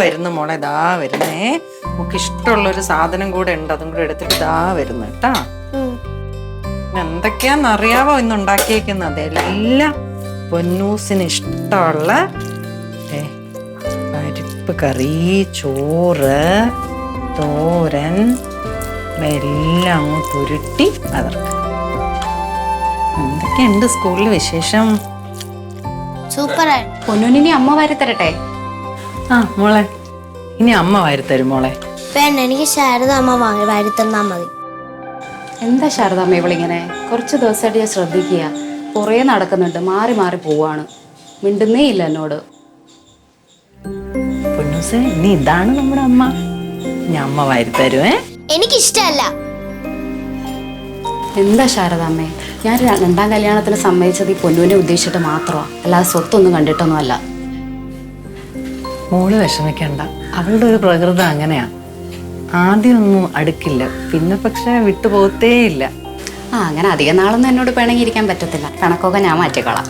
വരുന്നു മോളെ, ദാ വരുന്നേ. നമുക്ക് ഇഷ്ടമുള്ളൊരു സാധനം കൂടെ ഉണ്ട്, അതും കൂടെ എടുത്തിട്ട് ദാ വരുന്നു കേട്ടാ. എന്തൊക്കെയാന്ന് അറിയാവോ ഇന്ന് ഉണ്ടാക്കിയേക്കുന്നത്? എല്ലാം പൊന്നൂസിന് ഇഷ്ടമുള്ള പരിപ്പ് കറി, ചോറ്, തോരൻ എല്ലാം അങ്ങോട്ട് ഉരുട്ടി അതർക്ക്. എന്തൊക്കെയുണ്ട് സ്കൂളിൽ വിശേഷം? സൂപ്പറായി. പൊന്നൂനിനി അമ്മ വാരിത്തരട്ടെ? ആ മോളെ, ഇനി അമ്മ വാരിത്തരും മോളെ. വേണ്ട, എനിക്ക് ശാരദ അമ്മ വാരിത്തന്നാ മതി. എന്താ ശാരദാമ്മ ഇവളിങ്ങനെ? കുറച്ച് ദിവസമായിട്ട് ഞാൻ ശ്രദ്ധിക്കുക, കുറേ നടക്കുന്നുണ്ട്, മാറി മാറി പോവാണ്, മിണ്ടുന്നേ ഇല്ല എന്നോട്. പൊന്നൂസേ, ഇനി ഇതാണ് നമ്മുടെ അമ്മ. ഞാൻ അമ്മ വാരിത്തരുവേ. എനിക്കിഷ്ടല്ല. എന്താ ശാരദാമ്മേ, ഞാൻ രണ്ടാം കല്യാണത്തിന് സമ്മതിച്ചത് ഈ പൊന്നൂനെ ഉദ്ദേശിച്ചിട്ട് മാത്രമാണ്, അല്ലാതെ സ്വത്തൊന്നും കണ്ടിട്ടൊന്നും അല്ല. മോള് വിഷമിക്കണ്ട, അവളുടെ ഒരു പ്രകൃതം അങ്ങനെയാ. ആദ്യമൊന്നും അടുക്കില്ല, പിന്നെ പക്ഷെ വിട്ടുപോകത്തേ ഇല്ല. അങ്ങനെ അധികം നാളൊന്നും എന്നോട് പിണങ്ങിയിരിക്കാൻ പറ്റത്തില്ല, കണക്കൊക്കെ ഞാൻ മാറ്റിക്കളാം.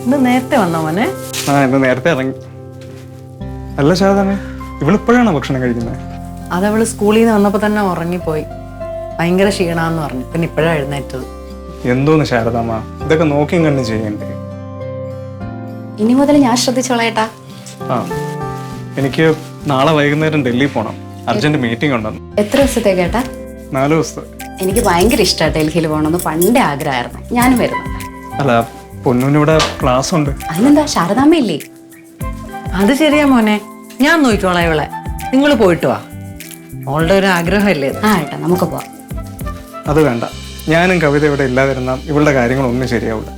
ഇന്ന് നേരത്തെ വന്നോ മോനെ? ഇന്ന് നേരത്തെ ഇറങ്ങി. അല്ല ശാരദാമ്മേ, ഇവളിപ്പോഴാണോ ഭക്ഷണം കഴിക്കുന്നത്? അതവള് സ്കൂളിൽ നിന്ന് വന്നപ്പോ തന്നെ ഉറങ്ങിപ്പോയി, ഭയങ്കര ക്ഷീണാന്ന് പറഞ്ഞു. പിന്നെ ഇപ്പോഴാണ് എഴുന്നേറ്റത്. എന്തോന്ന് ശാരദാമ്മ, ഇതൊക്കെ നോക്കിയും കണ്ടും ചെയ്യണ്ടേ? ഇനി മുതൽ ഞാൻ ശ്രദ്ധിച്ചോളേട്ടാ. എനിക്ക് നാളെ വൈകുന്നേരം ഡൽഹി പോണം, അർജന്റ് മീറ്റിംഗ് ഉണ്ടെന്ന്. എത്ര ദിവസത്തേക്കേട്ടാ? 4 ദിവസത്തെ. എനിക്ക് ഭയങ്കര ഇഷ്ടമാണ് ഡൽഹിയിൽ പോകണമെന്ന്, പണ്ടേ ആഗ്രഹമായിരുന്നു. ഞാനും വരുന്നുണ്ട്. അല്ല, പൊന്നൂനിവിടെ ക്ലാസ് ഉണ്ട്. അതിനെന്താ, ശാരദാമ്മ ഇല്ലേ? അത് ശരിയാ മോനെ, ഞാൻ നോക്കിക്കോളാം ഇവളെ. നിങ്ങൾ പോയിട്ട് വാ, മോളുടെ ഒരു ആഗ്രഹമല്ലേ. ഏട്ടാ, നമുക്ക് പോവാം. അത് വേണ്ട, ഞാനും കവിത ഇവിടെ ഇല്ലാതിരുന്ന ഇവളുടെ കാര്യങ്ങളൊന്നും ശരിയാവില്ല.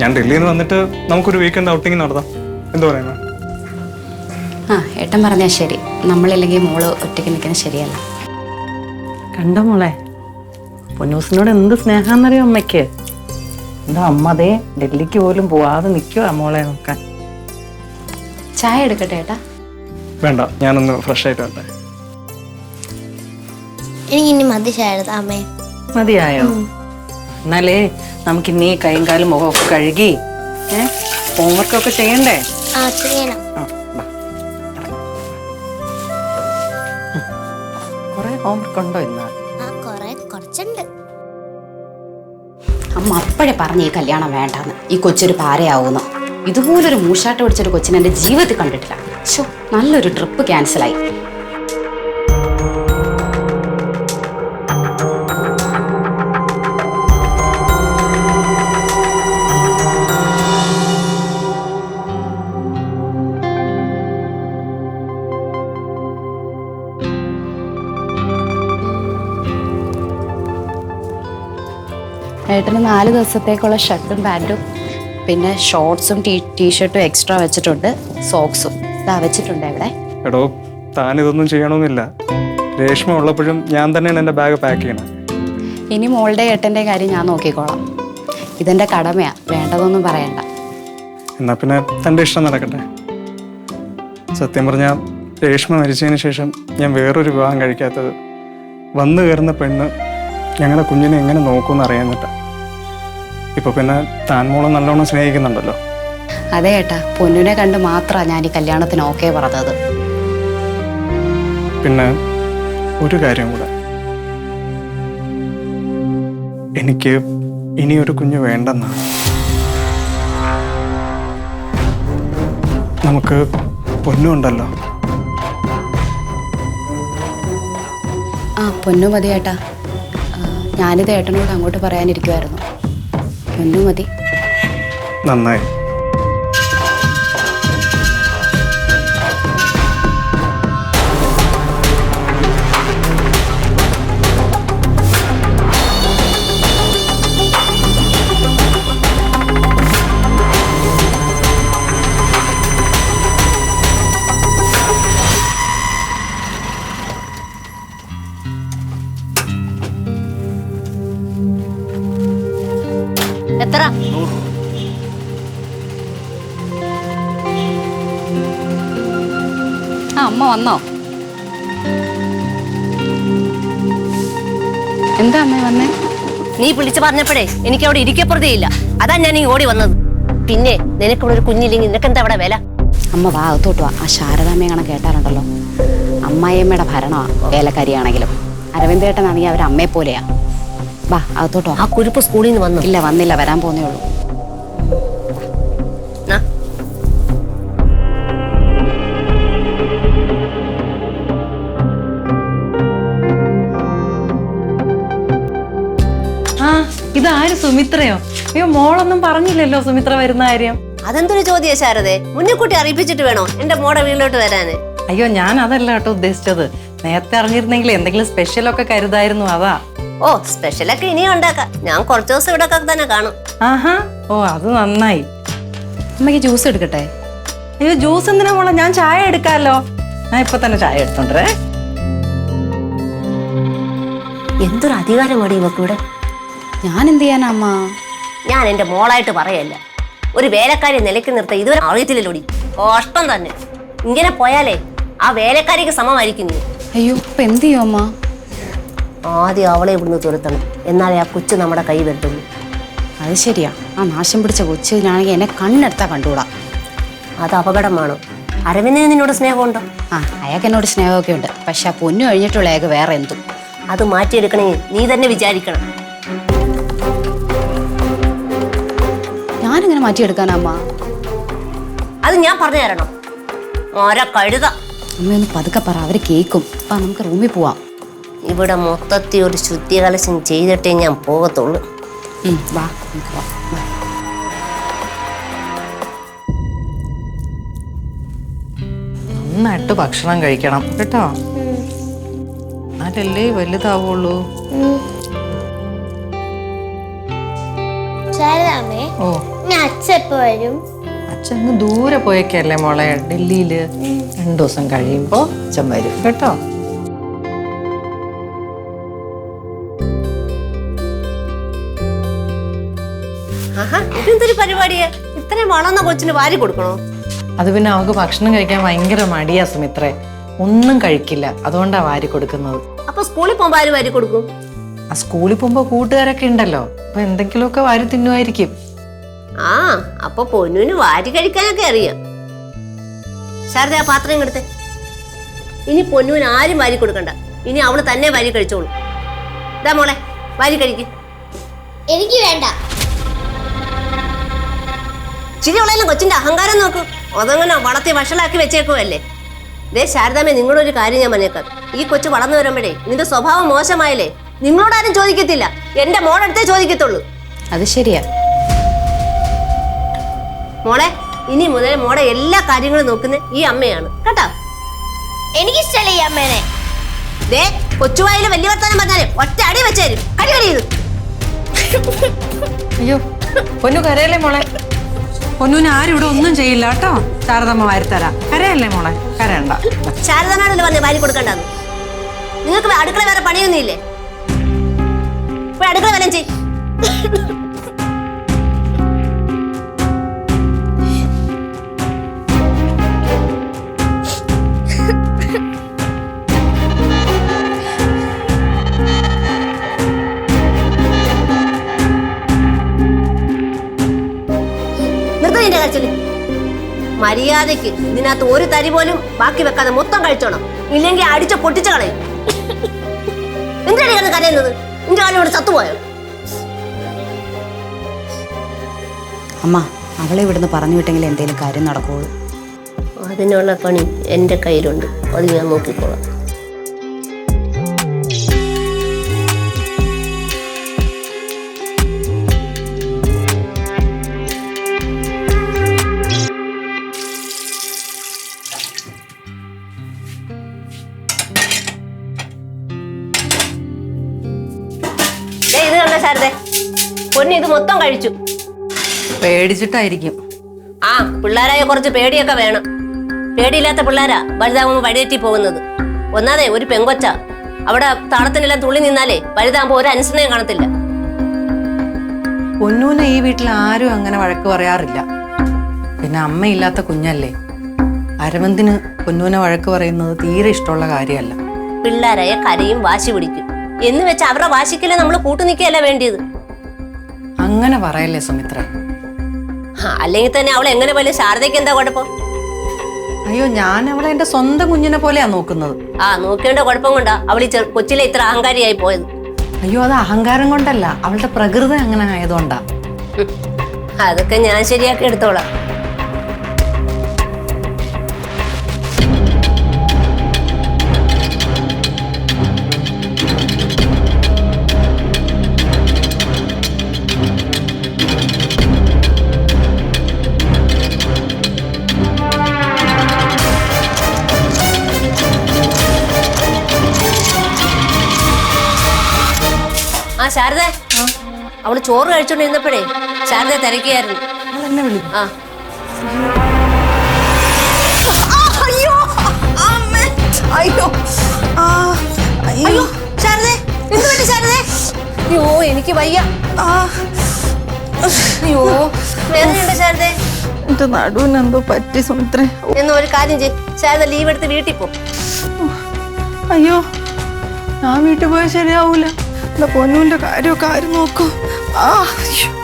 ഞാൻ ഡൽഹിയിൽ നിന്ന് വന്നിട്ട് നമുക്കൊരു വീക്കെൻഡ് ഔട്ടിങ് നടത്താം, എന്താ പറയുന്നത്? ഏട്ടൻ പറഞ്ഞാൽ ശരി. നമ്മളില്ലെങ്കിൽ മോള് ഒറ്റയ്ക്ക് നിൽക്കുന്നത് ശരിയല്ല. കണ്ട മോളെ, പൊന്നൂസിനോട് എന്ത് സ്നേഹാന്നറിയോ അമ്മയ്ക്ക്. എന്താ അമ്മ അതേ ഡൽഹിക്ക് പോലും പോവാതെ നിൽക്കുവാ മോളെ നോക്കാൻ. ചായ എടുക്കട്ടെ ഏട്ടാ? വേണ്ട, ഞാനൊന്ന് ഫ്രഷ് ആയിട്ട് വരട്ടെ. എനിക്കിനി മതി ശാരദ അമ്മേ. മതിയായോ? എന്നാലേ നമുക്ക് ഇനി കൈയും കാലും മുഖമൊക്കെ കഴുകി ഹോംവർക്കൊക്കെ ചെയ്യണ്ടേ? ചെയ്യണം. കുറെ ഹോംവർക്ക് ഉണ്ടോ ഇന്ന്? കുറച്ചുണ്ട്. അമ്മ അപ്പോഴേ പറഞ്ഞ ഈ കല്യാണം വേണ്ടാന്ന്, ഈ കൊച്ചൊരു പാരയാവുന്നു. ഇതുപോലൊരു മൂഷാട്ട പിടിച്ചൊരു കൊച്ചിനെ എൻ്റെ ജീവിതത്തിൽ കണ്ടിട്ടില്ല. നല്ലൊരു ട്രിപ്പ് ക്യാൻസലായി. ഏട്ടന് 4 ദിവസത്തേക്കുള്ള ഷർട്ടും പാൻറ്റും പിന്നെ ഷോർട്ട്സും ടീഷർട്ടും എക്സ്ട്രാ വെച്ചിട്ടുണ്ട്, സോക്സും ഇതാ വെച്ചിട്ടുണ്ട്. ഇവിടെ എടോ, താൻ ഇതൊന്നും ചെയ്യണമെന്നില്ല. രേഷ്മ ഉള്ളപ്പോഴും ഞാൻ തന്നെയാണ് എൻ്റെ ബാഗ് പാക്ക് ചെയ്യണം. ഇനി മോളുടെ ഏട്ടൻ്റെ കാര്യം ഞാൻ നോക്കിക്കോളാം. ഇതെൻ്റെ കടമയാ, വേണ്ടതൊന്നും പറയണ്ട. എന്നാൽ പിന്നെ തൻ്റെ ഇഷ്ടം നടക്കട്ടെ. സത്യം പറഞ്ഞാൽ രേഷ്മ മരിച്ചതിന് ശേഷം ഞാൻ വേറൊരു വിവാഹം കഴിക്കാത്തത് വന്നു കയറുന്ന പെണ്ണ് ഞങ്ങളുടെ കുഞ്ഞിനെ എങ്ങനെ നോക്കുമെന്ന് അറിയാന്നിട്ടാ. ഇപ്പൊ പിന്നെ താൻ മോളെ നല്ലോണം സ്നേഹിക്കുന്നുണ്ടല്ലോ. അതെ ഏട്ടാ, പൊന്നുനെ കണ്ട് മാത്രമാണ് ഞാൻ ഈ കല്യാണത്തിന് ഓക്കെ പറഞ്ഞത്. പിന്നെ ഒരു കാര്യം കൂടെ, എനിക്ക് ഇനിയൊരു കുഞ്ഞ് വേണ്ടെന്നാണ്. നമുക്ക് പൊന്നുണ്ടല്ലോ. പൊന്നു മതി ഏട്ടാ. ഞാനിത് ഏട്ടനോട് അങ്ങോട്ട് പറയാനിരിക്കുമായിരുന്നു. പൊന്നു മതി. നന്നായി. എത്ര? അമ്മ വന്നോ? എന്താ അമ്മ വന്നേ? നീ വിളിച്ചു പറഞ്ഞപ്പോഴേ എനിക്ക് അവിടെ ഇരിക്കപ്പുറതയില്ല, അതാ ഞാൻ ഈ ഓടി വന്നത്. പിന്നെ നിനക്കിവിടെ ഒരു കുഞ്ഞില്ലെങ്കിൽ നിനക്കെന്താ അവിടെ വില? അമ്മ വാ അകത്തോട്ട് വാ. ആ ശാരദാമ്മയെ കാണാൻ കേട്ടാറുണ്ടല്ലോ, അമ്മായിയമ്മയുടെ ഭരണമാണ് വേലക്കാരിയാണെങ്കിലും. അരവിന്ദേട്ടനാണെങ്കിൽ അവർ അമ്മയെ പോലെയാ. വാ അകത്തോട്ട് വാ. ആ കുരുപ്പ് സ്കൂളിൽ നിന്ന് വന്നു. ഇല്ല വന്നില്ല, വരാൻ പോന്നേ ഉള്ളൂ. നാ. ആ ഇതാര് സുമിത്രയോ? അയ്യോ മോളൊന്നും പറഞ്ഞില്ലല്ലോ സുമിത്ര വരുന്ന കാര്യം. അതെന്തൊരു ചോദ്യ ശാരദേ, മുന്നിക്കൂട്ടി അറിയിപ്പിച്ചിട്ട് വേണോ എന്റെ മോടെ വീട്ടിലോട്ട് വരാന്? അയ്യോ ഞാൻ അതല്ല കേട്ടോ ഉദ്ദേശിച്ചത്. നേരത്തെ അറിഞ്ഞിരുന്നെങ്കിൽ എന്തെങ്കിലും സ്പെഷ്യലൊക്കെ കരുതായിരുന്നു, അതാ. ഓ സ്പെഷ്യലൊക്കെ ഇനിയും ഉണ്ടാക്കാം. ഞാൻ കുറച്ചു ദിവസം ഇവിടെ തന്നെ കാണും. ആഹാ, ഓ അത് നന്നായി. അമ്മയ്ക്ക് ജ്യൂസ് എടുക്കട്ടെ? അയ്യോ ജ്യൂസ് എന്തിനാ മോളെ, ഞാൻ ചായ എടുക്കാമല്ലോ. ഞാൻ ഇപ്പൊ തന്നെ ചായ എടുത്തോണ്ടേ. എന്തൊരു അധികാരമാണ് ഇവക്ക് ഇവിടെ. ഞാൻ എന്ത് ചെയ്യാനാ അമ്മ? ഞാൻ എന്റെ മോളായിട്ട് പറയല്ല, ഒരു വേലക്കാരി നിലയ്ക്ക് നിർത്താൻ ഇതുവരെ അറിയത്തില്ലല്ലോടി. കഷ്ടം തന്നെ. ഇങ്ങനെ പോയാലേ ആ വേലക്കാരിക്ക് സമമായിരിക്കും നീ. അയ്യോ ഇപ്പൊ എന്ത് ചെയ്യും അമ്മ? ആദ്യം അവളെ ഇവിടുന്ന് തുരത്തണം, എന്നാലേ ആ കൊച്ചു നമ്മുടെ കൈ വരുത്തുള്ളൂ. അത് ശരിയാ. ആ നാശം പിടിച്ച കൊച്ചിനാണെങ്കിൽ എന്നെ കണ്ണെടുത്താ കണ്ടുകൂടാ. അത് അപകടമാണോ? അരവിന്ദിന് നിന്നോട് സ്നേഹമുണ്ടോ? ആ അയാൾക്ക് എന്നോട് സ്നേഹമൊക്കെ ഉണ്ട്, പക്ഷെ ആ പൊന്നു കഴിഞ്ഞിട്ടുള്ള അയാൾക്ക് വേറെ എന്തും. അത് മാറ്റിയെടുക്കണമെങ്കിൽ നീ തന്നെ വിചാരിക്കണം. ഞാനിങ്ങനെ മാറ്റിയെടുക്കാനാ അമ്മ? അത് ഞാൻ പറഞ്ഞു തരണം. ഓരോ കഴുത. അമ്മയൊന്ന് പതുക്കെ പറ, അവര് കേൾക്കും. അപ്പൊ നമുക്ക് റൂമിൽ പോവാം. ഇവിടെ മൊത്തത്തിൽ ഒരു ശുദ്ധികലശം ചെയ്തിട്ടേ ഞാൻ പോകത്തുള്ളൂ. വാ നമുക്ക് പോവാം. വാ. നന്നായിട്ട് ഭക്ഷണം കഴിക്കണം കേട്ടോ, അതല്ലേ വലുതാവുള്ളൂ. ശാരദാമ്മേ, ഓ ഞാൻ അച്ഛൻ എപ്പോ വരും? അച്ഛൻ ദൂരെ പോയേക്കല്ലേ മോളെ, ഡൽഹിയില്. 2 ദിവസം കഴിയുമ്പോ അച്ഛൻ വരും കേട്ടോ. ആഹാ, ഇതെന്തൊരു പരിപാടിയാ? ഇത്രയും വളർന്ന കൊച്ചിന് വാരി കൊടുക്കണോ? അത് പിന്നെ അവൾക്ക് ഭക്ഷണം കഴിക്കാൻ ഭയങ്കര മടിയാ സുമിത്രേ, ഒന്നും കഴിക്കില്ല. അതുകൊണ്ടാ വാരി കൊടുക്കുന്നത്. അപ്പൊ സ്കൂളിൽ പോകുമ്പോ ആര് വാരി കൊടുക്കും? ആ സ്കൂളിൽ പോകുമ്പോ കൂട്ടുകാരൊക്കെ ഉണ്ടല്ലോ, അപ്പൊ എന്തെങ്കിലുമൊക്കെ വാരി തിന്നുമായിരിക്കും. ആ അപ്പൊ പൊന്നുവിന് വാരി കഴിക്കാനൊക്കെ അറിയാം. ശാരദ ആ പാത്രം ഇങ്ങെടുത്തെ. ഇനി പൊന്നുവിന് ആരും വാരി കൊടുക്കണ്ട, ഇനി അവള് തന്നെ വാരി കഴിച്ചോളൂ. ഇതാ മോളെ വാരി കഴിക്ക്. എനിക്ക് വേണ്ട. ചിരി ഉള്ളതെല്ലാം കൊച്ചിന്റെ അഹങ്കാരം നോക്കൂ. അതങ്ങനെ വളർത്തി വഷളാക്കി വെച്ചേക്കുമല്ലേ. ദേ ശാരദാമ്മേ, നിങ്ങളൊരു കാര്യം ഞാൻ പറഞ്ഞേക്കാം. ഈ കൊച്ചു വളർന്നു വരുമ്പോഴേ നിന്റെ സ്വഭാവം മോശമായല്ലേ നിങ്ങളോടാരും ചോദിക്കത്തില്ല, എന്റെ മോളടുത്തേ ചോദിക്കത്തുള്ളൂ. അത് ശരിയാ മോളെ, ഇനി മുതൽ മോളെ എല്ലാ കാര്യങ്ങളും നോക്കുന്ന ഈ അമ്മയാണ് കേട്ടോ. എനിക്കിഷ്ടല്ല ഈ അമ്മേനെ. ദേ കൊച്ചുവായില് വലിയ വർത്താനം പറഞ്ഞാലേ ഒറ്റ അടി വെച്ചേരും. അടി ചെയ്തു. അയ്യോ പൊന്നു കരയല്ലേ മോളെ, പൊന്നുവിന് ആരും ഇവിടെ ഒന്നും ചെയ്യില്ല കേട്ടോ. ശാരദമ്മ വാരിത്തരാം, കരയല്ലേ മോളെ, കരയണ്ട. ശാരദാമ്മയോടല്ലേ പറഞ്ഞ വാരി കൊടുക്കണ്ടെന്ന്? നിങ്ങൾക്ക് അടുക്കള വേറെ പണിയൊന്നും ഇല്ലേ? പോയി അടുക്കള വല്ലതും ചെയ്. നിർത്തതിന്റെ കരച്ചില്. മര്യാദയ്ക്ക് ഇതിനകത്ത് ഒരു തരി പോലും ബാക്കി വെക്കാതെ മൊത്തം കഴിച്ചോണം, ഇല്ലെങ്കിൽ അടിച്ച പൊട്ടിച്ച കളയും. എന്തിനാണ് കരയുന്നത്? നിന്റെ കാലം ഇവിടെ ചത്തുപോയോ? അമ്മ, അവളെ ഇവിടുന്ന് പറഞ്ഞു വിട്ടെങ്കിൽ എന്തെങ്കിലും കാര്യം നടക്കുള്ളൂ. അതിനുള്ള പണി എൻ്റെ കയ്യിലുണ്ട്, അത് ഞാൻ നോക്കിക്കോളാം. ഇത് കണ്ട ശാരദേ, പൊന്നി ഇത് മൊത്തം കഴിച്ചു. പേടിച്ചിട്ടായിരിക്കും. ആ പിള്ളേരായ കുറച്ച് പേടിയൊക്കെ വേണം. പേടിയില്ലാത്ത പിള്ളേരാ വലുതാകുമ്പോൾ വഴിതെറ്റി പോകുന്നത്. ഒന്നാതെ ഒരു പെങ്കൊച്ച അവിടെ താളത്തിനെല്ലാം തുള്ളി നിന്നാലേ വലുതാകുമ്പോൾ ഒരു അനുസരണയും കാണത്തില്ല. പൊന്നൂനെ ഈ വീട്ടിൽ ആരും അങ്ങനെ വഴക്ക് പറയാറില്ല. പിന്നെ അമ്മയില്ലാത്ത കുഞ്ഞല്ലേ, അരവിന്ദിന് പൊന്നൂനെ വഴക്ക് പറയുന്നത് തീരെ ഇഷ്ടമുള്ള കാര്യമല്ല. പിള്ളേരായ കരയും വാശി പിടിക്കും എന്ന് വെച്ച് അവരുടെ വാശിക്കല്ലേ നമ്മൾ കൂട്ടുനിൽക്കുകയല്ല വേണ്ടിയത്. അങ്ങനെ പറയല്ലേ സുമിത്ര. അല്ലെങ്കിൽ തന്നെ അവൾ എങ്ങനെ പോലെ ശാരദയ്ക്ക് എന്താ കുഴപ്പം? അയ്യോ, ഞാൻ അവളെ എന്റെ സ്വന്തം കുഞ്ഞിനെ പോലെയാ നോക്കുന്നത്. നോക്കേണ്ട കുഴപ്പം കൊണ്ടാ അവൾ ഈ കൊച്ചിലെ ഇത്ര അഹങ്കാരിയായി പോയത്. അയ്യോ, അത് അഹങ്കാരം കൊണ്ടല്ല, അവളുടെ പ്രകൃതി അങ്ങനെ ആയതുകൊണ്ടാ. അതൊക്കെ ഞാൻ ശരിയാക്കി എടുത്തോളാം. ശാരദ, അവള് ചോറ് കഴിച്ചോണ്ട് ഇരുന്നപ്പോഴേ ശാരദ തിരക്കിയായിരുന്നു. അവളെന്നെ വിളിക്കും. അയ്യോ ശാരദ, എന്ത് പറ്റി ശാരദ? അയ്യോ എനിക്ക് വയ്യ. അയ്യോ വേദനയുണ്ട് ശാരദ. എന്റെ നടുവിന് എന്തോ പറ്റി സുമിത്രേ. എന്നാ ഒരു കാര്യം ചെയ്യ്, ശാരദ ലീവ് എടുത്ത് വീട്ടിൽ പോ. അയ്യോ, ഞാൻ വീട്ടിൽ പോയാൽ ശരിയാവൂല. എന്റെ പൊന്നുവിന്റെ കാര്യമൊക്കെ ആര് നോക്കൂ?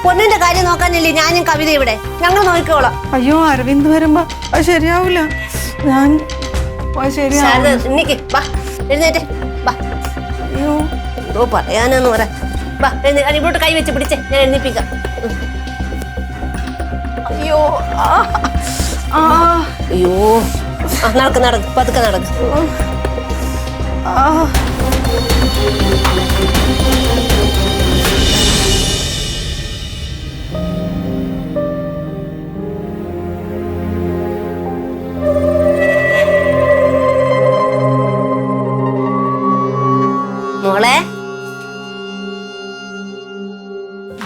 പൊന്നിന്റെ കാര്യം നോക്കാനല്ലേ ഞാനും കവിത ഇവിടെ, ഞങ്ങൾ നോക്കിക്കോളാം. അയ്യോ, അരവിന്ദ് വരുമ്പോ അത് ശരിയാവൂല. ഞാൻ ശാരദ നിക്ക്, വാ എഴുന്നേറ്റ് വാ. അയ്യോ, എന്തോ പറയാനെന്ന് പറ. വാ ഇവിടോട്ട് കൈ വെച്ച് പിടിച്ചേ, ഞാൻ എഴുന്നേപ്പിക്കാം. അയ്യോ, അയ്യോ നടക്ക് പതുക്കെ നടക്ക്. മോളെ,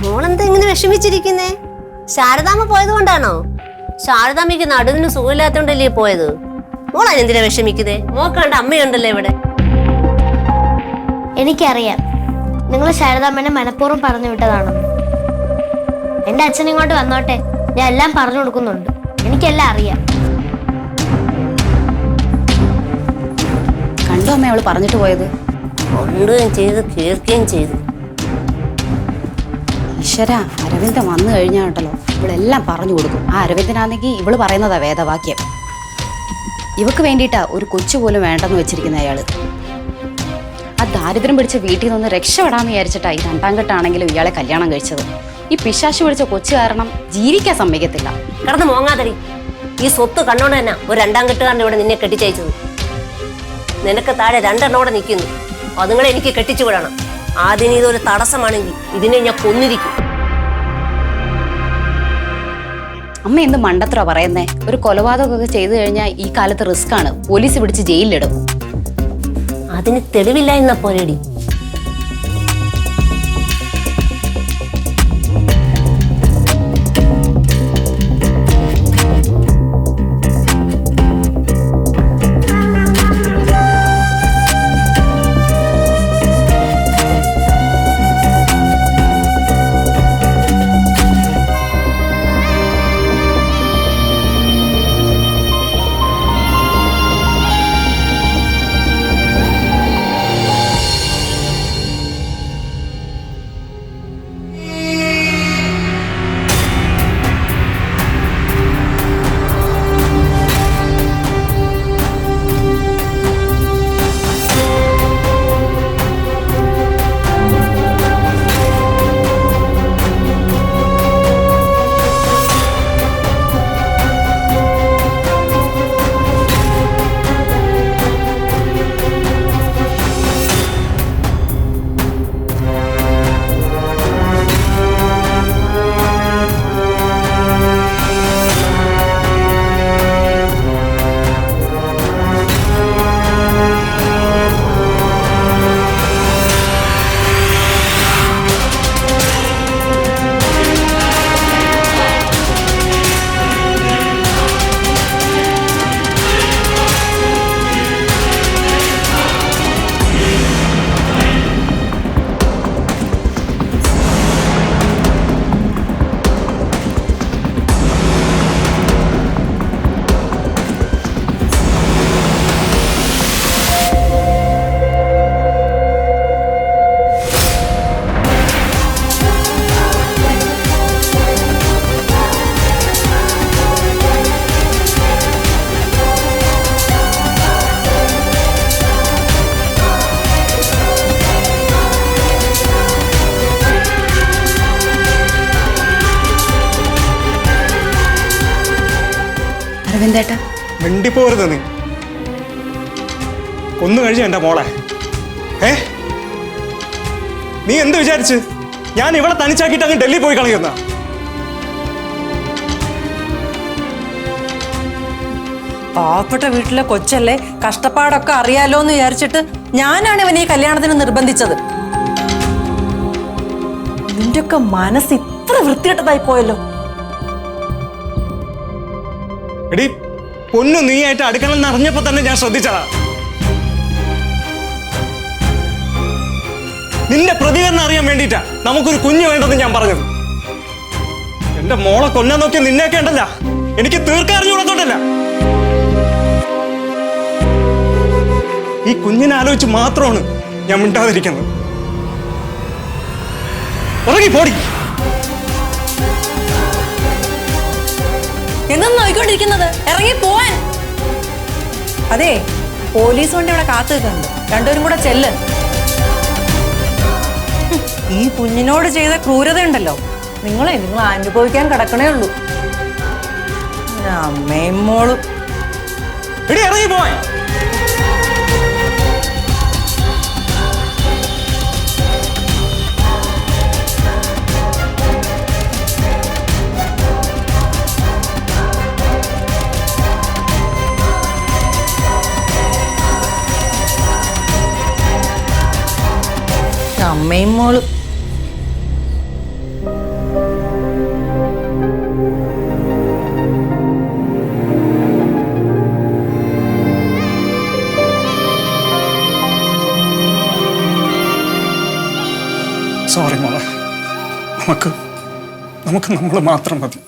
മോളെന്താ ഇങ്ങനെ വിഷമിച്ചിരിക്കുന്നേ? ശാരദാമ്മ പോയത് കൊണ്ടാണോ? ശാരദാമ്മയ്ക്ക് നടുവിന് സുഖമില്ലാത്തോണ്ടല്ലേ പോയത്? മോളാണ് എന്തിനാ വിഷമിക്കുന്നേ? മോക്കണ്ട അമ്മയുണ്ടല്ലോ ഇവിടെ. എനിക്കറിയാം നിങ്ങൾ ശാരദാമ്മനെ മനഃപൂർവ്വം പറഞ്ഞു വിട്ടതാണ്. എന്റെ അച്ഛൻ ഇങ്ങോട്ട് വന്നോട്ടെ, ഞാൻ എല്ലാം പറഞ്ഞു കൊടുക്കുന്നുണ്ട്. എനിക്കെല്ലാം അറിയാം. കണ്ടു അമ്മ അവള് പറഞ്ഞിട്ട് പോയത്? കൊണ്ടുകയും ചെയ്ത് കേൾക്കുകയും ചെയ്തു. ഈശ്വര, അരവിന്ദൻ വന്നു കഴിഞ്ഞാട്ടല്ലോ ഇവളെല്ലാം പറഞ്ഞു കൊടുക്കും. ആ അരവിന്ദനാണെങ്കിൽ ഇവള് പറയുന്നതാ വേദവാക്യം. ഇവക്ക് വേണ്ടിയിട്ടാ ഒരു കൊച്ചു പോലും വേണ്ടെന്ന് വെച്ചിരിക്കുന്ന അയാള്. ആ ദാരിദ്ര്യം പിടിച്ച വീട്ടിൽ നിന്ന് രക്ഷപ്പെടാന്ന് വിചാരിച്ചിട്ടാ ഈ രണ്ടാം കെട്ടാണെങ്കിലും ഇയാളെ കല്യാണം കഴിച്ചത്. ഈ പിശാശു പിടിച്ച കൊച്ചു കാരണം ജീവിക്കാൻ സമ്മതിക്കത്തില്ല. കടന്ന് മോങ്ങാതടി. ഈ സ്വത്ത് കണ്ടോണ്ട് തന്നെ ഒരു രണ്ടാം കെട്ടുകാരൻ ഇവിടെ നിന്നെ കെട്ടിച്ചയച്ചത്. നിനക്ക് താഴെ രണ്ടെണ്ണോടെ നിൽക്കുന്നു. അതുങ്ങളെ എനിക്ക് കെട്ടിച്ചു വിടണം. ആദ്യം ഇതൊരു തടസ്സമാണെങ്കിൽ ഇതിനെ ഞാൻ കൊന്നിരിക്കും. അമ്മ എന്ത് മണ്ടത്ര പറയുന്നേ? ഒരു കൊലപാതകമൊക്കെ ചെയ്തു കഴിഞ്ഞാൽ ഈ കാലത്ത് റിസ്ക് ആണ്, പോലീസ് പിടിച്ച് ജയിലിലിടും. അതിന് തെളിവില്ല എന്ന പോലെടി. അരവിന്ദേട്ടാ മിണ്ടിപ്പോരുത് നീ. കൊന്നു കഴിച്ച എൻ്റെ മോളെ. നീ എന്ത് വിചാരിച്ച് ഞാൻ ഇവിടെ തനിച്ചാക്കിയിട്ട് അങ്ങ് ഡൽഹി പോയി കളയുന്ന? പാവപ്പെട്ട വീട്ടിലെ കൊച്ചല്ലേ, കഷ്ടപ്പാടൊക്കെ അറിയാലോ എന്ന് വിചാരിച്ചിട്ട് ഞാനാണ് ഇവനെ ഈ കല്യാണത്തിന് നിർബന്ധിച്ചത്. നിന്റെയൊക്കെ മനസ്സ് ഇത്ര വൃത്തികെട്ടതായി പോയല്ലോ. എടി പൊന്നു, നീ ആയിട്ട് അടുക്കള നിറഞ്ഞപ്പോ തന്നെ ഞാൻ ശ്രദ്ധിച്ചതാ. നിന്റെ പ്രതികരണം അറിയാൻ വേണ്ടിയിട്ടാ നമുക്കൊരു കുഞ്ഞ് വേണ്ടെന്ന് ഞാൻ പറഞ്ഞത്. എന്റെ മോളെ കൊല്ലാൻ നോക്കിയ നിന്നെയൊക്കെ ഉണ്ടല്ല, എനിക്ക് തീർക്കാൻ അറിഞ്ഞുകൂടത്തോണ്ടല്ല. ഈ കുഞ്ഞിനെ ആലോചിച്ച് മാത്രമാണ് ഞാൻ മിണ്ടാതിരിക്കുന്നത്. ഉറങ്ങി പോടി. എന്നും നോയിക്കൊണ്ടിരിക്കുന്നത്, ഇറങ്ങി പോവാൻ. അതെ, പോലീസ് കൊണ്ട് ഇവിടെ കാത്തു നിൽക്കുന്നുണ്ട്, രണ്ടുപേരും കൂടെ ചെല്ല്. ഈ കുഞ്ഞിനോട് ചെയ്ത ക്രൂരത ഉണ്ടല്ലോ, നിങ്ങൾ അനുഭവിക്കാൻ കിടക്കണേ ഉള്ളൂ. അമ്മയും മോളും. എടി ഇറങ്ങി പോവാൻ. അമ്മയും മോളും. സോറി മോളെ, നമുക്ക് നമ്മൾ മാത്രം മതി.